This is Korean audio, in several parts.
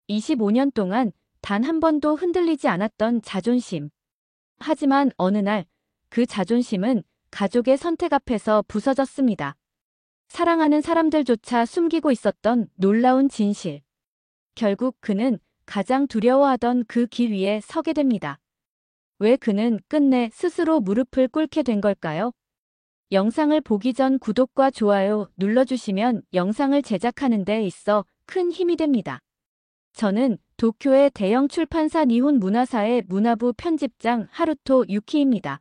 25년 동안 단 한 번도 흔들리지 않았던 자존심. 하지만 어느 날 그 자존심은 가족의 선택 앞에서 부서졌습니다. 사랑하는 사람들조차 숨기고 있었던 놀라운 진실. 결국 그는 가장 두려워하던 그 길 위에 서게 됩니다. 왜 그는 끝내 스스로 무릎을 꿇게 된 걸까요? 영상을 보기 전 구독과 좋아요 눌러주시면 영상을 제작하는 데 있어 큰 힘이 됩니다. 저는 도쿄의 대형 출판사 니혼 문화사의 문화부 편집장 하루토 유키입니다.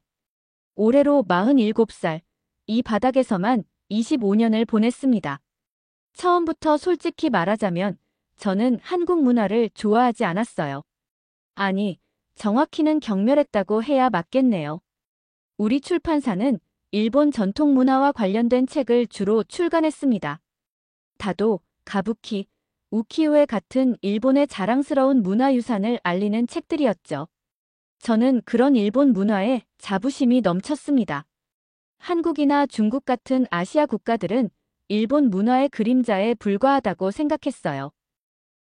올해로 47살, 이 바닥에서만 25년을 보냈습니다. 처음부터 솔직히 말하자면 저는 한국 문화를 좋아하지 않았어요. 아니, 정확히는 경멸했다고 해야 맞겠네요. 우리 출판사는 일본 전통 문화와 관련된 책을 주로 출간했습니다. 다도, 가부키, 우키우에 같은 일본의 자랑스러운 문화유산을 알리는 책들이었죠. 저는 그런 일본 문화에 자부심이 넘쳤습니다. 한국이나 중국 같은 아시아 국가들은 일본 문화의 그림자에 불과하다고 생각했어요.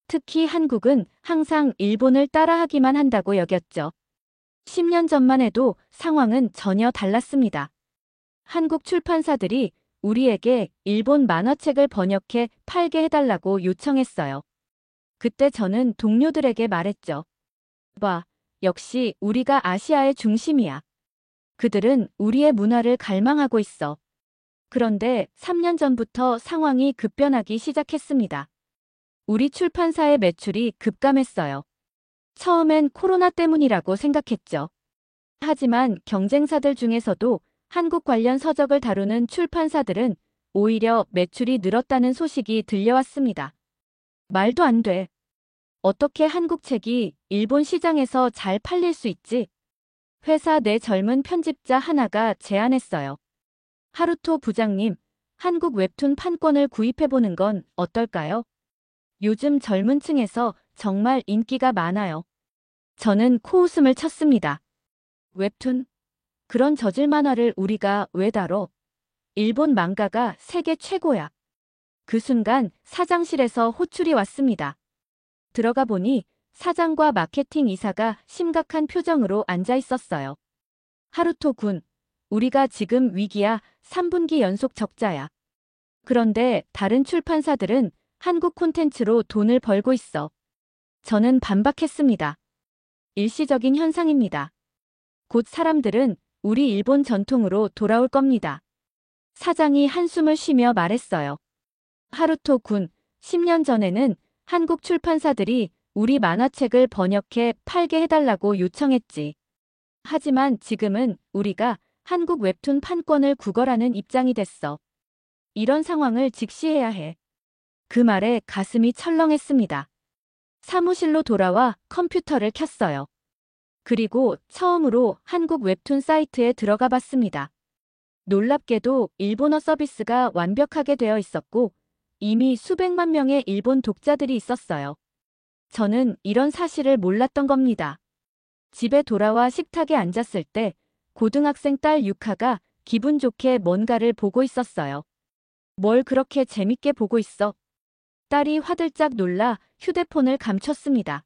특히 한국은 항상 일본을 따라하기만 한다고 여겼죠. 10년 전만 해도 상황은 전혀 달랐습니다. 한국 출판사들이 우리에게 일본 만화책을 번역해 팔게 해달라고 요청했어요. 그때 저는 동료들에게 말했죠. 봐, 역시 우리가 아시아의 중심이야. 그들은 우리의 문화를 갈망하고 있어. 그런데 3년 전부터 상황이 급변하기 시작했습니다. 우리 출판사의 매출이 급감했어요. 처음엔 코로나 때문이라고 생각했죠. 하지만 경쟁사들 중에서도 한국 관련 서적을 다루는 출판사들은 오히려 매출이 늘었다는 소식이 들려왔습니다. 말도 안 돼. 어떻게 한국 책이 일본 시장에서 잘 팔릴 수 있지? 회사 내 젊은 편집자 하나가 제안했어요. 하루토 부장님, 한국 웹툰 판권을 구입해보는 건 어떨까요? 요즘 젊은 층에서 정말 인기가 많아요. 저는 코웃음을 쳤습니다. 웹툰? 그런 저질 만화를 우리가 왜 다뤄? 일본 망가가 세계 최고야. 그 순간 사장실에서 호출이 왔습니다. 들어가 보니 사장과 마케팅 이사가 심각한 표정으로 앉아 있었어요. 하루토 군, 우리가 지금 위기야. 3분기 연속 적자야. 그런데 다른 출판사들은 한국 콘텐츠로 돈을 벌고 있어. 저는 반박했습니다. 일시적인 현상입니다. 곧 사람들은 우리 일본 전통으로 돌아올 겁니다. 사장이 한숨을 쉬며 말했어요. 하루토 군, 10년 전에는 한국 출판사들이 우리 만화책을 번역해 팔게 해달라고 요청했지. 하지만 지금은 우리가 한국 웹툰 판권을 구걸하는 입장이 됐어. 이런 상황을 직시해야 해. 그 말에 가슴이 철렁했습니다. 사무실로 돌아와 컴퓨터를 켰어요. 그리고 처음으로 한국 웹툰 사이트에 들어가 봤습니다. 놀랍게도 일본어 서비스가 완벽하게 되어 있었고 이미 수백만 명의 일본 독자들이 있었어요. 저는 이런 사실을 몰랐던 겁니다. 집에 돌아와 식탁에 앉았을 때 고등학생 딸 유카가 기분 좋게 뭔가를 보고 있었어요. 뭘 그렇게 재밌게 보고 있어? 딸이 화들짝 놀라 휴대폰을 감췄습니다.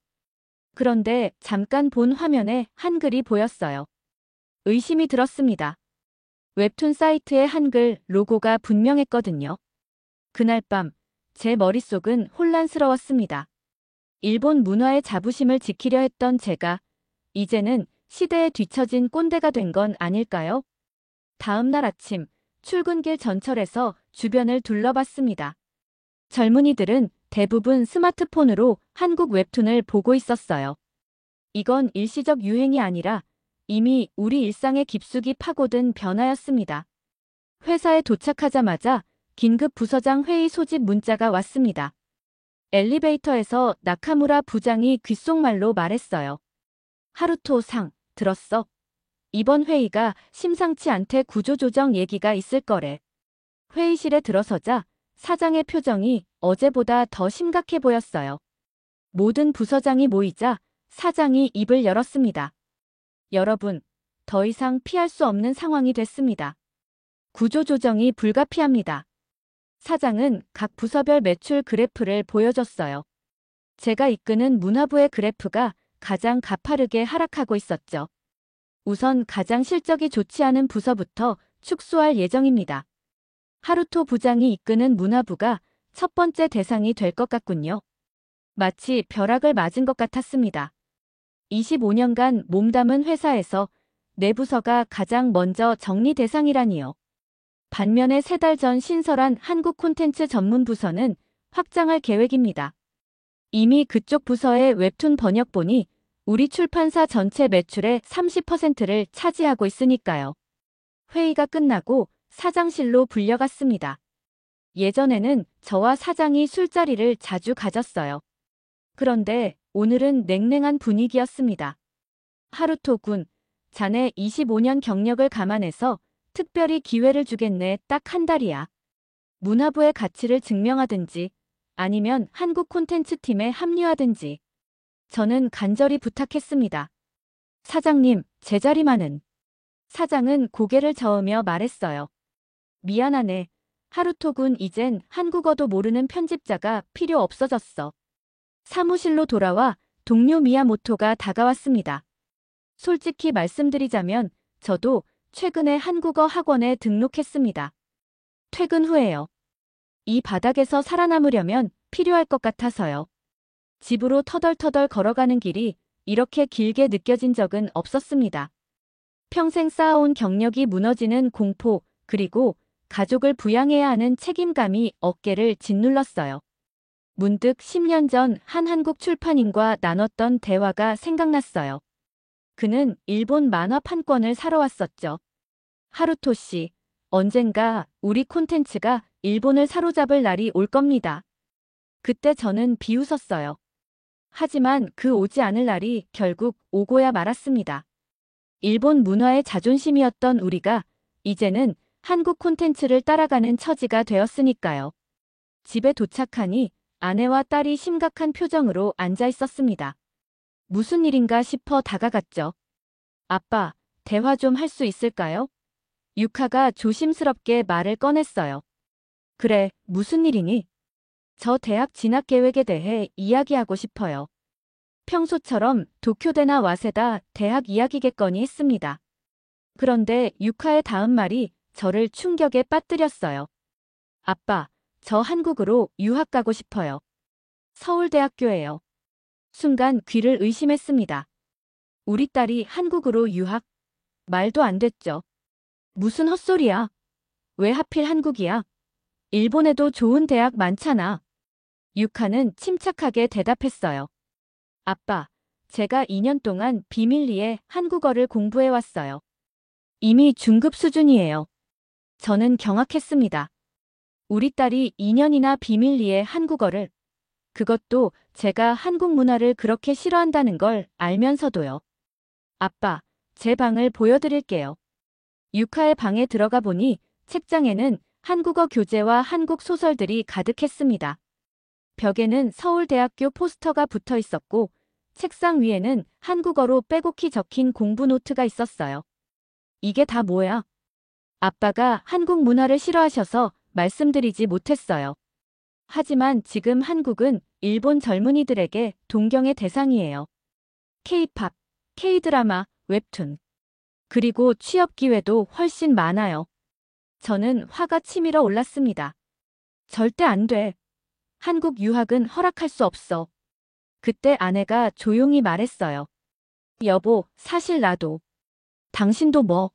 그런데 잠깐 본 화면에 한글이 보였어요. 의심이 들었습니다. 웹툰 사이트의 한글 로고가 분명했거든요. 그날 밤 제 머릿속은 혼란스러웠습니다. 일본 문화의 자부심을 지키려 했던 제가 이제는 시대에 뒤처진 꼰대가 된 건 아닐까요? 다음 날 아침 출근길 전철에서 주변을 둘러봤습니다. 젊은이들은 대부분 스마트폰으로 한국 웹툰을 보고 있었어요. 이건 일시적 유행이 아니라 이미 우리 일상에 깊숙이 파고든 변화였습니다. 회사에 도착하자마자 긴급 부서장 회의 소집 문자가 왔습니다. 엘리베이터에서 나카무라 부장이 귓속말로 말했어요. 하루토 상, 들었어? 이번 회의가 심상치 않대. 구조조정 얘기가 있을 거래. 회의실에 들어서자 사장의 표정이 어제보다 더 심각해 보였어요. 모든 부서장이 모이자 사장이 입을 열었습니다. 여러분, 더 이상 피할 수 없는 상황이 됐습니다. 구조조정이 불가피합니다. 사장은 각 부서별 매출 그래프를 보여줬어요. 제가 이끄는 문화부의 그래프가 가장 가파르게 하락하고 있었죠. 우선 가장 실적이 좋지 않은 부서부터 축소할 예정입니다. 하루토 부장이 이끄는 문화부가 첫 번째 대상이 될 것 같군요. 마치 벼락을 맞은 것 같았습니다. 25년간 몸담은 회사에서 내 부서가 가장 먼저 정리 대상이라니요. 반면에 3달 전 신설한 한국 콘텐츠 전문 부서는 확장할 계획입니다. 이미 그쪽 부서의 웹툰 번역본이 우리 출판사 전체 매출의 30%를 차지하고 있으니까요. 회의가 끝나고 사장실로 불려갔습니다. 예전에는 저와 사장이 술자리를 자주 가졌어요. 그런데 오늘은 냉랭한 분위기였습니다. 하루토 군, 자네 25년 경력을 감안해서 특별히 기회를 주겠네. 딱 1달이야. 문화부의 가치를 증명하든지 아니면 한국 콘텐츠 팀에 합류하든지. 저는 간절히 부탁했습니다. 사장님, 제 자리만은. 사장은 고개를 저으며 말했어요. 미안하네. 하루토 군, 이젠 한국어도 모르는 편집자가 필요 없어졌어. 사무실로 돌아와 동료 미야모토가 다가왔습니다. 솔직히 말씀드리자면 저도 최근에 한국어 학원에 등록했습니다. 퇴근 후에요. 이 바닥에서 살아남으려면 필요할 것 같아서요. 집으로 터덜터덜 걸어가는 길이 이렇게 길게 느껴진 적은 없었습니다. 평생 쌓아온 경력이 무너지는 공포, 그리고 가족을 부양해야 하는 책임감이 어깨를 짓눌렀어요. 문득 10년 전 한 한국 출판인과 나눴던 대화가 생각났어요. 그는 일본 만화 판권을 사러 왔었죠. 하루토 씨, 언젠가 우리 콘텐츠가 일본을 사로잡을 날이 올 겁니다. 그때 저는 비웃었어요. 하지만 그 오지 않을 날이 결국 오고야 말았습니다. 일본 문화의 자존심이었던 우리가 이제는 한국 콘텐츠를 따라가는 처지가 되었으니까요. 집에 도착하니 아내와 딸이 심각한 표정으로 앉아 있었습니다. 무슨 일인가 싶어 다가갔죠. 아빠, 대화 좀 할 수 있을까요? 유카가 조심스럽게 말을 꺼냈어요. 그래, 무슨 일이니? 저 대학 진학 계획에 대해 이야기하고 싶어요. 평소처럼 도쿄대나 와세다 대학 이야기겠거니 했습니다. 그런데 유카의 다음 말이 저를 충격에 빠뜨렸어요. 아빠, 저 한국으로 유학 가고 싶어요. 서울대학교에요. 순간 귀를 의심했습니다. 우리 딸이 한국으로 유학? 말도 안 됐죠. 무슨 헛소리야. 왜 하필 한국이야? 일본에도 좋은 대학 많잖아. 유카는 침착하게 대답했어요. 아빠, 제가 2년 동안 비밀리에 한국어를 공부해왔어요. 이미 중급 수준이에요. 저는 경악했습니다. 우리 딸이 2년이나 비밀리에 한국어를, 그것도 제가 한국 문화를 그렇게 싫어한다는 걸 알면서도요. 아빠, 제 방을 보여드릴게요. 유카의 방에 들어가 보니 책장에는 한국어 교재와 한국 소설들이 가득했습니다. 벽에는 서울대학교 포스터가 붙어 있었고 책상 위에는 한국어로 빼곡히 적힌 공부 노트가 있었어요. 이게 다 뭐야? 아빠가 한국 문화를 싫어하셔서 말씀드리지 못했어요. 하지만 지금 한국은 일본 젊은이들에게 동경의 대상이에요. K-팝, K-드라마, 웹툰. 그리고 취업 기회도 훨씬 많아요. 저는 화가 치밀어 올랐습니다. 절대 안 돼. 한국 유학은 허락할 수 없어. 그때 아내가 조용히 말했어요. 여보, 사실 나도. 당신도 뭐?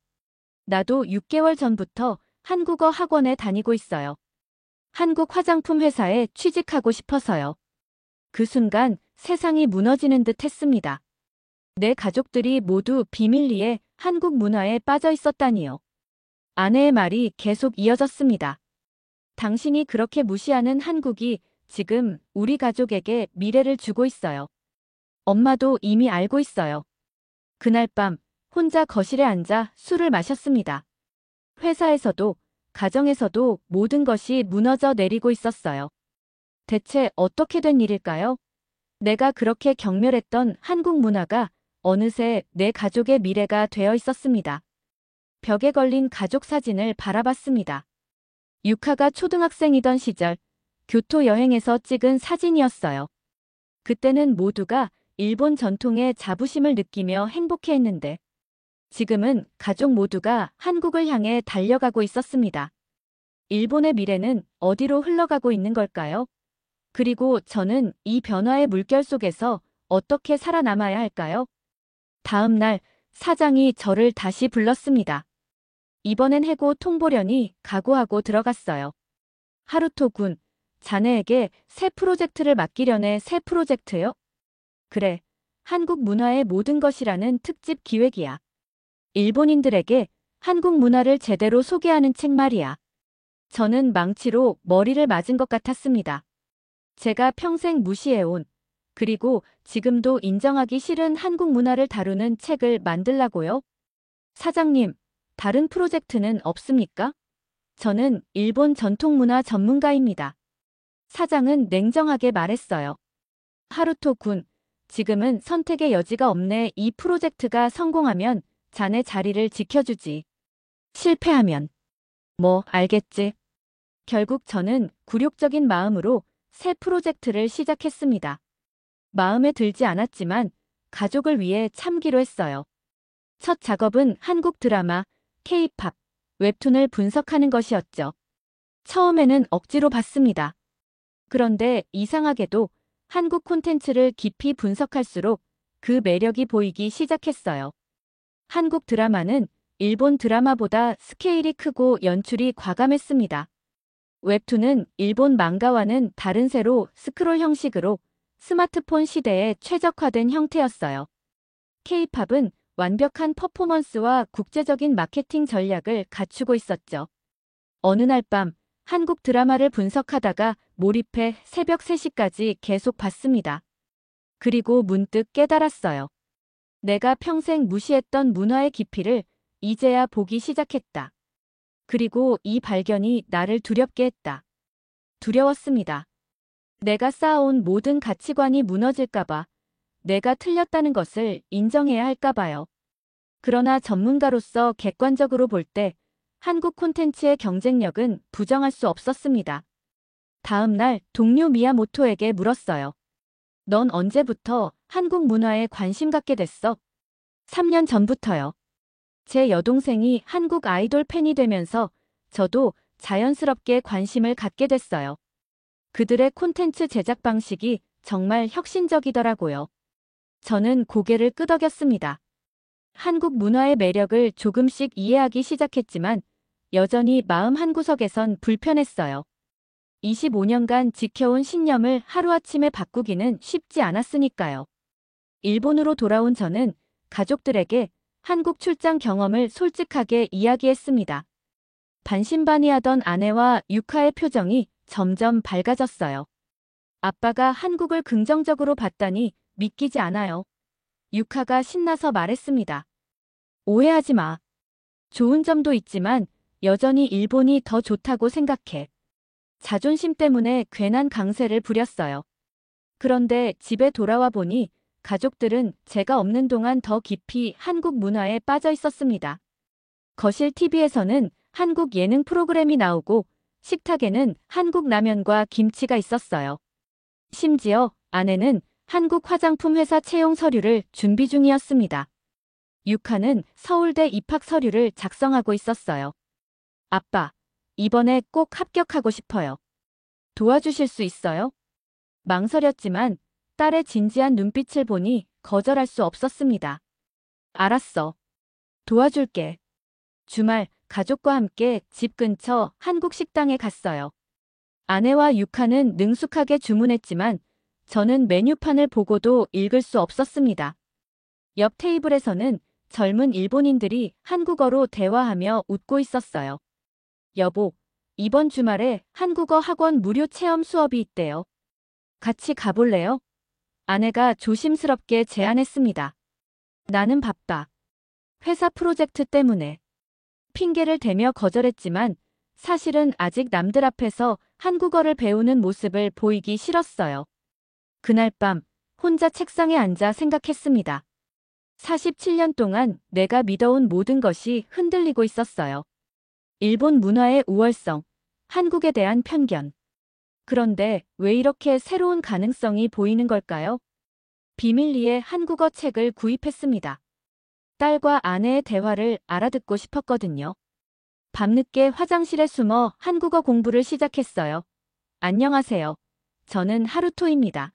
나도 6개월 전부터 한국어 학원에 다니고 있어요. 한국 화장품 회사에 취직하고 싶어서요. 그 순간 세상이 무너지는 듯 했습니다. 내 가족들이 모두 비밀리에 한국 문화에 빠져 있었다니요. 아내의 말이 계속 이어졌습니다. 당신이 그렇게 무시하는 한국이 지금 우리 가족에게 미래를 주고 있어요. 엄마도 이미 알고 있어요. 그날 밤 혼자 거실에 앉아 술을 마셨습니다. 회사에서도 가정에서도 모든 것이 무너져 내리고 있었어요. 대체 어떻게 된 일일까요? 내가 그렇게 경멸했던 한국 문화가 어느새 내 가족의 미래가 되어 있었습니다. 벽에 걸린 가족 사진을 바라봤습니다. 유카가 초등학생이던 시절 교토 여행에서 찍은 사진이었어요. 그때는 모두가 일본 전통의 자부심을 느끼며 행복해했는데 지금은 가족 모두가 한국을 향해 달려가고 있었습니다. 일본의 미래는 어디로 흘러가고 있는 걸까요? 그리고 저는 이 변화의 물결 속에서 어떻게 살아남아야 할까요? 다음 날 사장이 저를 다시 불렀습니다. 이번엔 해고 통보련이 각오하고 들어갔어요. 하루토 군, 자네에게 새 프로젝트를 맡기려네. 새 프로젝트요? 그래, 한국 문화의 모든 것이라는 특집 기획이야. 일본인들에게 한국 문화를 제대로 소개하는 책 말이야. 저는 망치로 머리를 맞은 것 같았습니다. 제가 평생 무시해온, 그리고 지금도 인정하기 싫은 한국 문화를 다루는 책을 만들라고요? 사장님, 다른 프로젝트는 없습니까? 저는 일본 전통문화 전문가입니다. 사장은 냉정하게 말했어요. 하루토 군, 지금은 선택의 여지가 없네. 이 프로젝트가 성공하면 자네 자리를 지켜주지. 실패하면. 뭐, 알겠지. 결국 저는 굴욕적인 마음으로 새 프로젝트를 시작했습니다. 마음에 들지 않았지만 가족을 위해 참기로 했어요. 첫 작업은 한국 드라마, K-팝, 웹툰을 분석하는 것이었죠. 처음에는 억지로 봤습니다. 그런데 이상하게도 한국 콘텐츠를 깊이 분석할수록 그 매력이 보이기 시작했어요. 한국 드라마는 일본 드라마보다 스케일이 크고 연출이 과감했습니다. 웹툰은 일본 망가와는 다른 세로 스크롤 형식으로 스마트폰 시대에 최적화된 형태였어요. K-팝은 완벽한 퍼포먼스와 국제적인 마케팅 전략을 갖추고 있었죠. 어느 날 밤 한국 드라마를 분석하다가 몰입해 새벽 3시까지 계속 봤습니다. 그리고 문득 깨달았어요. 내가 평생 무시했던 문화의 깊이를 이제야 보기 시작했다. 그리고 이 발견이 나를 두렵게 했다. 두려웠습니다. 내가 쌓아온 모든 가치관이 무너질까봐, 내가 틀렸다는 것을 인정해야 할까봐요. 그러나 전문가로서 객관적으로 볼 때 한국 콘텐츠의 경쟁력은 부정할 수 없었습니다. 다음 날 동료 미야모토에게 물었어요. 넌 언제부터 한국 문화에 관심 갖게 됐어? 3년 전부터요. 제 여동생이 한국 아이돌 팬이 되면서 저도 자연스럽게 관심을 갖게 됐어요. 그들의 콘텐츠 제작 방식이 정말 혁신적이더라고요. 저는 고개를 끄덕였습니다. 한국 문화의 매력을 조금씩 이해하기 시작했지만 여전히 마음 한구석에선 불편했어요. 25년간 지켜온 신념을 하루아침에 바꾸기는 쉽지 않았으니까요. 일본으로 돌아온 저는 가족들에게 한국 출장 경험을 솔직하게 이야기했습니다. 반신반의하던 아내와 유카의 표정이 점점 밝아졌어요. 아빠가 한국을 긍정적으로 봤다니 믿기지 않아요. 유카가 신나서 말했습니다. 오해하지 마. 좋은 점도 있지만 여전히 일본이 더 좋다고 생각해. 자존심 때문에 괜한 강세를 부렸어요. 그런데 집에 돌아와 보니 가족들은 제가 없는 동안 더 깊이 한국 문화에 빠져 있었습니다. 거실 TV에서는 한국 예능 프로그램이 나오고 식탁에는 한국 라면과 김치가 있었어요. 심지어 아내는 한국 화장품 회사 채용 서류를 준비 중이었습니다. 유카는 서울대 입학 서류를 작성하고 있었어요. 아빠, 이번에 꼭 합격하고 싶어요. 도와주실 수 있어요? 망설였지만 딸의 진지한 눈빛을 보니 거절할 수 없었습니다. 알았어. 도와줄게. 주말 가족과 함께 집 근처 한국 식당에 갔어요. 아내와 유카는 능숙하게 주문했지만 저는 메뉴판을 보고도 읽을 수 없었습니다. 옆 테이블에서는 젊은 일본인들이 한국어로 대화하며 웃고 있었어요. 여보, 이번 주말에 한국어 학원 무료 체험 수업이 있대요. 같이 가볼래요? 아내가 조심스럽게 제안했습니다. 나는 바빠. 회사 프로젝트 때문에. 핑계를 대며 거절했지만 사실은 아직 남들 앞에서 한국어를 배우는 모습을 보이기 싫었어요. 그날 밤 혼자 책상에 앉아 생각했습니다. 47년 동안 내가 믿어온 모든 것이 흔들리고 있었어요. 일본 문화의 우월성, 한국에 대한 편견, 그런데 왜 이렇게 새로운 가능성이 보이는 걸까요? 비밀리에 한국어 책을 구입했습니다. 딸과 아내의 대화를 알아듣고 싶었거든요. 밤늦게 화장실에 숨어 한국어 공부를 시작했어요. 안녕하세요. 저는 하루토입니다.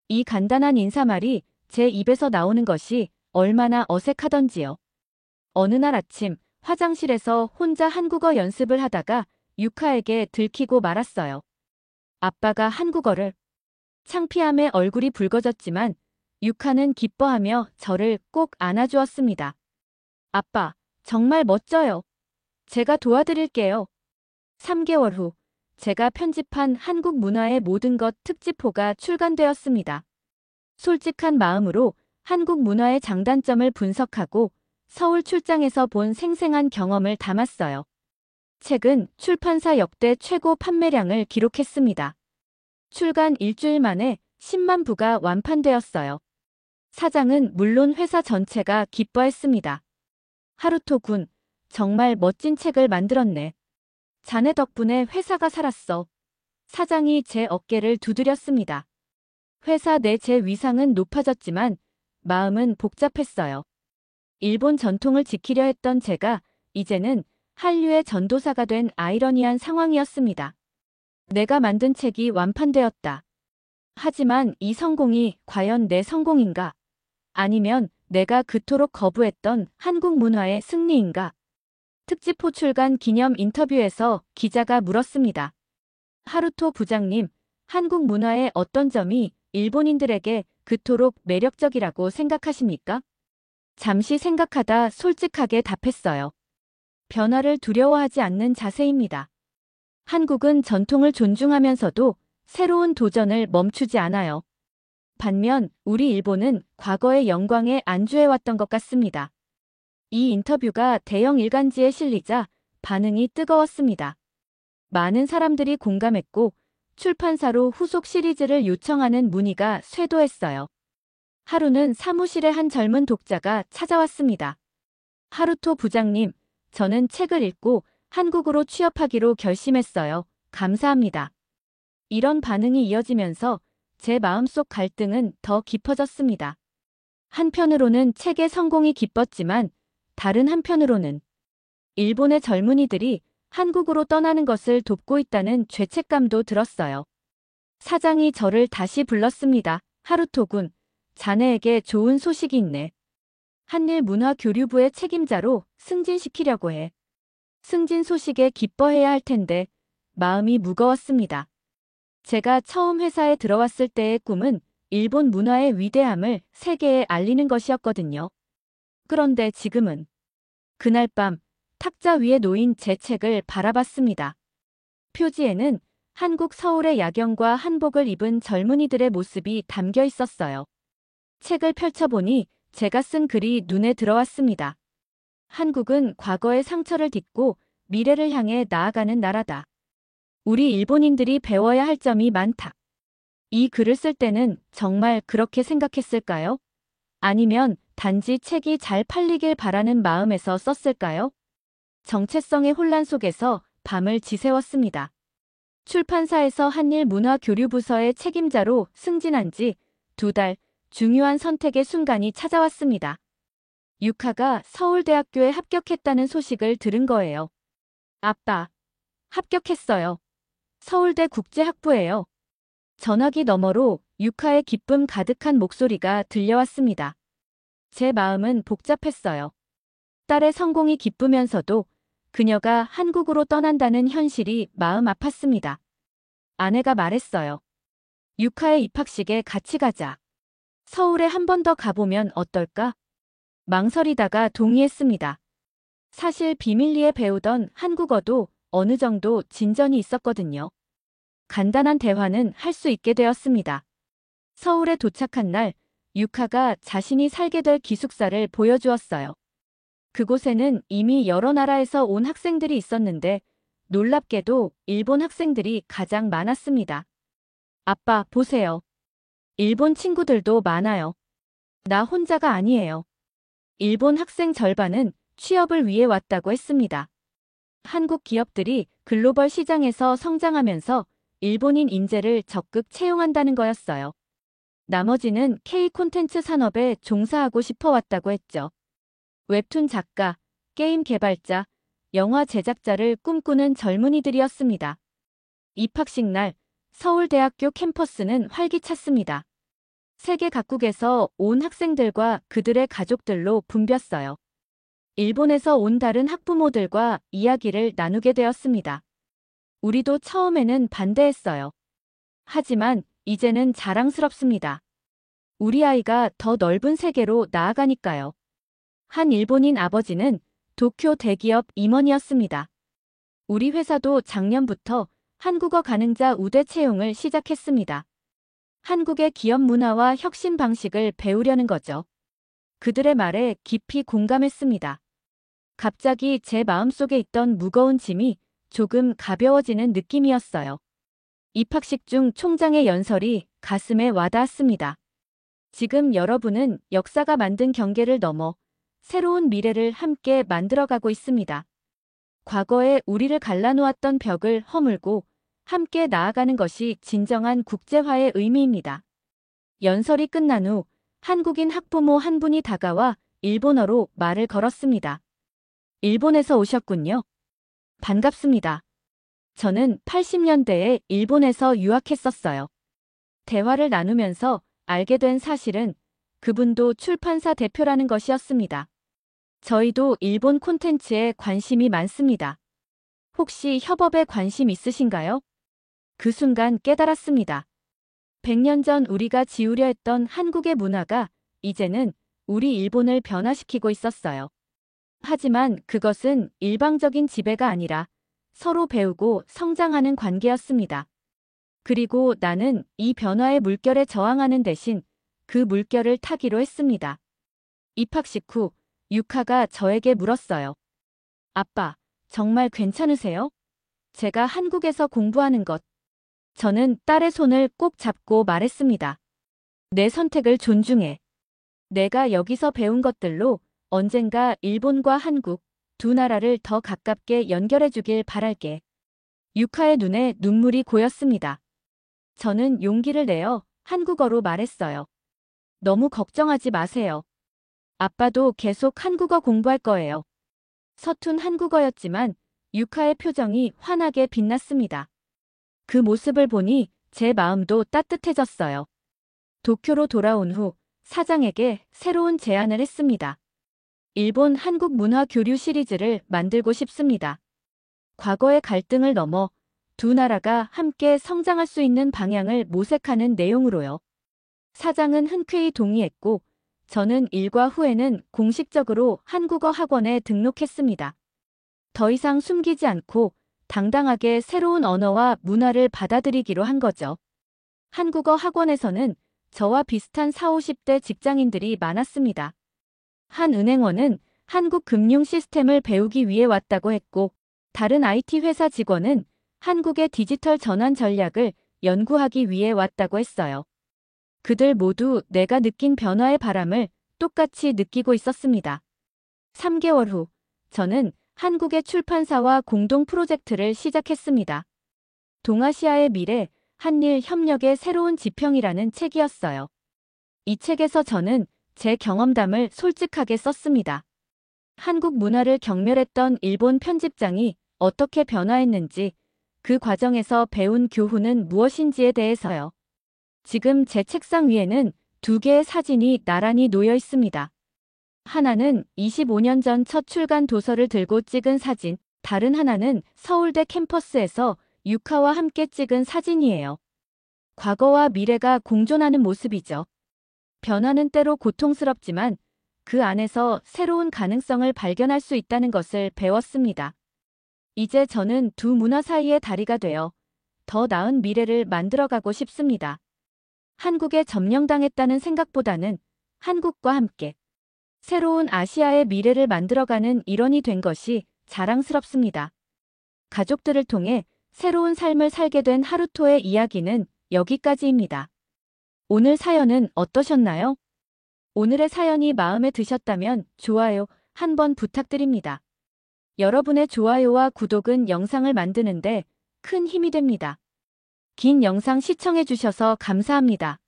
이 간단한 인사말이 제 입에서 나오는 것이 얼마나 어색하던지요. 어느 날 아침 화장실에서 혼자 한국어 연습을 하다가 유카에게 들키고 말았어요. 아빠가 한국어를. 창피함에 얼굴이 붉어졌지만 유카는 기뻐하며 저를 꼭 안아주었습니다. 아빠, 정말 멋져요. 제가 도와드릴게요. 3개월 후 제가 편집한 한국 문화의 모든 것 특집호가 출간되었습니다. 솔직한 마음으로 한국 문화의 장단점을 분석하고 서울 출장에서 본 생생한 경험을 담았어요. 책은 출판사 역대 최고 판매량을 기록했습니다. 출간 일주일 만에 10만 부가 완판되었어요. 사장은 물론 회사 전체가 기뻐했습니다. 하루토 군, 정말 멋진 책을 만들었네. 자네 덕분에 회사가 살았어. 사장이 제 어깨를 두드렸습니다. 회사 내 제 위상은 높아졌지만 마음은 복잡했어요. 일본 전통을 지키려 했던 제가 이제는 한류의 전도사가 된 아이러니한 상황이었습니다. 내가 만든 책이 완판되었다. 하지만 이 성공이 과연 내 성공인가? 아니면 내가 그토록 거부했던 한국 문화의 승리인가? 특집호 출간 기념 인터뷰에서 기자가 물었습니다. 하루토 부장님, 한국 문화의 어떤 점이 일본인들에게 그토록 매력적이라고 생각하십니까? 잠시 생각하다 솔직하게 답했어요. 변화를 두려워하지 않는 자세입니다. 한국은 전통을 존중하면서도 새로운 도전을 멈추지 않아요. 반면 우리 일본은 과거의 영광에 안주해왔던 것 같습니다. 이 인터뷰가 대형 일간지에 실리자 반응이 뜨거웠습니다. 많은 사람들이 공감했고 출판사로 후속 시리즈를 요청하는 문의가 쇄도했어요. 하루는 사무실에 한 젊은 독자가 찾아왔습니다. 하루토 부장님, 저는 책을 읽고 한국으로 취업하기로 결심했어요. 감사합니다. 이런 반응이 이어지면서 제 마음속 갈등은 더 깊어졌습니다. 한편으로는 책의 성공이 기뻤지만 다른 한편으로는 일본의 젊은이들이 한국으로 떠나는 것을 돕고 있다는 죄책감도 들었어요. 사장이 저를 다시 불렀습니다. 하루토 군, 자네에게 좋은 소식이 있네. 한일문화교류부의 책임자로 승진시키려고 해. 승진 소식에 기뻐해야 할 텐데 마음이 무거웠습니다. 제가 처음 회사에 들어왔을 때의 꿈은 일본 문화의 위대함을 세계에 알리는 것이었거든요. 그런데 지금은 그날 밤 탁자 위에 놓인 제 책을 바라봤습니다. 표지에는 한국 서울의 야경과 한복을 입은 젊은이들의 모습이 담겨 있었어요. 책을 펼쳐보니 제가 쓴 글이 눈에 들어왔습니다. 한국은 과거의 상처를 딛고 미래를 향해 나아가는 나라다. 우리 일본인들이 배워야 할 점이 많다. 이 글을 쓸 때는 정말 그렇게 생각했을까요? 아니면 단지 책이 잘 팔리길 바라는 마음에서 썼을까요? 정체성의 혼란 속에서 밤을 지새웠습니다. 출판사에서 한일문화교류부서의 책임자로 승진한 지 2달, 중요한 선택의 순간이 찾아왔습니다. 유카가 서울대학교에 합격했다는 소식을 들은 거예요. 아빠, 합격했어요. 서울대 국제학부예요. 전화기 너머로 유카의 기쁨 가득한 목소리가 들려왔습니다. 제 마음은 복잡했어요. 딸의 성공이 기쁘면서도 그녀가 한국으로 떠난다는 현실이 마음 아팠습니다. 아내가 말했어요. 유카의 입학식에 같이 가자. 서울에 한 번 더 가보면 어떨까? 망설이다가 동의했습니다. 사실 비밀리에 배우던 한국어도 어느 정도 진전이 있었거든요. 간단한 대화는 할 수 있게 되었습니다. 서울에 도착한 날, 유카가 자신이 살게 될 기숙사를 보여주었어요. 그곳에는 이미 여러 나라에서 온 학생들이 있었는데 놀랍게도 일본 학생들이 가장 많았습니다. 아빠, 보세요. 일본 친구들도 많아요. 나 혼자가 아니에요. 일본 학생 절반은 취업을 위해 왔다고 했습니다. 한국 기업들이 글로벌 시장에서 성장하면서 일본인 인재를 적극 채용한다는 거였어요. 나머지는 K 콘텐츠 산업에 종사하고 싶어 왔다고 했죠. 웹툰 작가, 게임 개발자, 영화 제작자를 꿈꾸는 젊은이들이었습니다. 입학식 날 서울대학교 캠퍼스는 활기찼습니다. 세계 각국에서 온 학생들과 그들의 가족들로 붐볐어요. 일본에서 온 다른 학부모들과 이야기를 나누게 되었습니다. 우리도 처음에는 반대했어요. 하지만 이제는 자랑스럽습니다. 우리 아이가 더 넓은 세계로 나아가니까요. 한 일본인 아버지는 도쿄 대기업 임원이었습니다. 우리 회사도 작년부터 한국어 가능자 우대 채용을 시작했습니다. 한국의 기업 문화와 혁신 방식을 배우려는 거죠. 그들의 말에 깊이 공감했습니다. 갑자기 제 마음속에 있던 무거운 짐이 조금 가벼워지는 느낌이었어요. 입학식 중 총장의 연설이 가슴에 와닿았습니다. 지금 여러분은 역사가 만든 경계를 넘어 새로운 미래를 함께 만들어가고 있습니다. 과거에 우리를 갈라놓았던 벽을 허물고 함께 나아가는 것이 진정한 국제화의 의미입니다. 연설이 끝난 후 한국인 학부모 한 분이 다가와 일본어로 말을 걸었습니다. 일본에서 오셨군요. 반갑습니다. 저는 80년대에 일본에서 유학했었어요. 대화를 나누면서 알게 된 사실은 그분도 출판사 대표라는 것이었습니다. 저희도 일본 콘텐츠에 관심이 많습니다. 혹시 협업에 관심 있으신가요? 그 순간 깨달았습니다. 100년 전 우리가 지우려 했던 한국의 문화가 이제는 우리 일본을 변화시키고 있었어요. 하지만 그것은 일방적인 지배가 아니라 서로 배우고 성장하는 관계였습니다. 그리고 나는 이 변화의 물결에 저항하는 대신 그 물결을 타기로 했습니다. 입학식 후 유카가 저에게 물었어요. 아빠, 정말 괜찮으세요? 제가 한국에서 공부하는 것. 저는 딸의 손을 꼭 잡고 말했습니다. 내 선택을 존중해. 내가 여기서 배운 것들로 언젠가 일본과 한국 두 나라를 더 가깝게 연결해 주길 바랄게. 유카의 눈에 눈물이 고였습니다. 저는 용기를 내어 한국어로 말했어요. 너무 걱정하지 마세요. 아빠도 계속 한국어 공부할 거예요. 서툰 한국어였지만 유카의 표정이 환하게 빛났습니다. 그 모습을 보니 제 마음도 따뜻해졌어요. 도쿄로 돌아온 후 사장에게 새로운 제안을 했습니다. 일본 한국 문화 교류 시리즈를 만들고 싶습니다. 과거의 갈등을 넘어 두 나라가 함께 성장할 수 있는 방향을 모색하는 내용으로요. 사장은 흔쾌히 동의했고 저는 일과 후에는 공식적으로 한국어 학원에 등록했습니다. 더 이상 숨기지 않고 당당하게 새로운 언어와 문화를 받아들이기로 한 거죠. 한국어 학원에서는 저와 비슷한 40, 50대 직장인들이 많았습니다. 한 은행원은 한국 금융 시스템을 배우기 위해 왔다고 했고, 다른 IT 회사 직원은 한국의 디지털 전환 전략을 연구하기 위해 왔다고 했어요. 그들 모두 내가 느낀 변화의 바람을 똑같이 느끼고 있었습니다. 3개월 후, 저는 한국의 출판사와 공동 프로젝트를 시작했습니다. 동아시아의 미래, 한일 협력의 새로운 지평이라는 책이었어요. 이 책에서 저는 제 경험담을 솔직하게 썼습니다. 한국 문화를 경멸했던 일본 편집장이 어떻게 변화했는지, 그 과정에서 배운 교훈은 무엇인지에 대해서요. 지금 제 책상 위에는 2개의 사진이 나란히 놓여 있습니다. 하나는 25년 전 첫 출간 도서를 들고 찍은 사진, 다른 하나는 서울대 캠퍼스에서 유카와 함께 찍은 사진이에요. 과거와 미래가 공존하는 모습이죠. 변화는 때로 고통스럽지만 그 안에서 새로운 가능성을 발견할 수 있다는 것을 배웠습니다. 이제 저는 두 문화 사이의 다리가 되어 더 나은 미래를 만들어가고 싶습니다. 한국에 점령당했다는 생각보다는 한국과 함께 새로운 아시아의 미래를 만들어가는 일원이 된 것이 자랑스럽습니다. 가족들을 통해 새로운 삶을 살게 된 하루토의 이야기는 여기까지입니다. 오늘 사연은 어떠셨나요? 오늘의 사연이 마음에 드셨다면 좋아요 한번 부탁드립니다. 여러분의 좋아요와 구독은 영상을 만드는데 큰 힘이 됩니다. 긴 영상 시청해주셔서 감사합니다.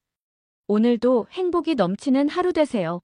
오늘도 행복이 넘치는 하루 되세요.